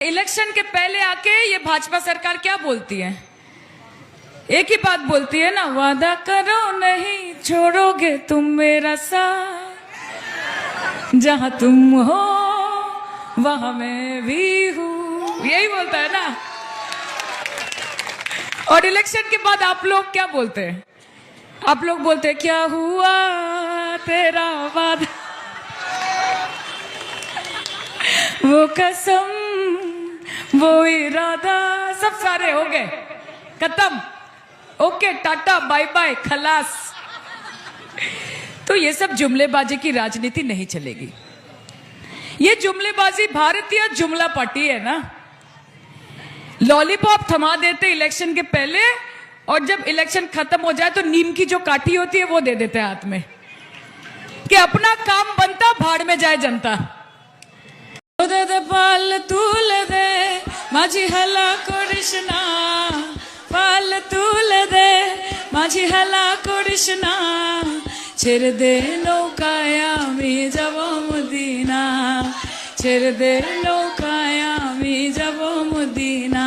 Election के पहले आके ये भाजपा सरकार क्या बोलती है? एक ही बात बोलती है ना, वादा करो नहीं छोड़ोगे तुम मेरा साथ, जहां तुम हो वहां मैं भी हूं, यही बोलता है ना। और इलेक्शन के बाद आप लोग क्या बोलते हैं? आप लोग बोलते हैं क्या हुआ तेरा वादा, वो कसम वो इरादा, सब सारे हो गए, खत्म, ओके टाटा बाय बाय खलास। तो ये सब जुमलेबाजी की राजनीति नहीं चलेगी। ये जुमलेबाजी भारतीय जुमला पार्टी है ना। लॉलीपॉप थमा देते इलेक्शन के पहले, और जब इलेक्शन खत्म हो जाए तो नीम की जो काठी होती है वो दे देते हैं हाथ में, कि अपना काम बनता भाड़ में जाए जनता। पाल तूल दे माझी हला करिस ना, पाल तूल दे माझी हला करिस ना, ছেড়ে দে নৌকায় আমি যাব মদিনা, ছেড়ে দে নৌকায় আমি যাব মদিনা।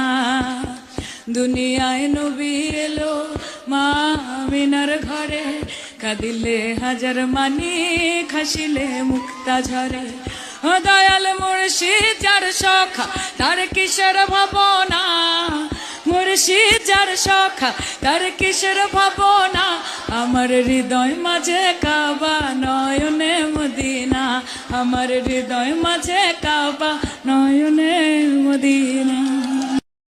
দুনিয়ায় নবী এলো মা আমিনার ঘরে, কাঁদিলে হাজার মানি খাসিলে মুক্তা ঝরে। ও দয়াল মুর্শিদ যার সখা তার কিশোর ভাবনা, মুর্শিদ যার সখা তার কিশোর ভাবনা, আমার হৃদয় মাঝে কাবা নয়নে মদিনা, আমার হৃদয় মাঝে কাবা নয়নে মদিনা।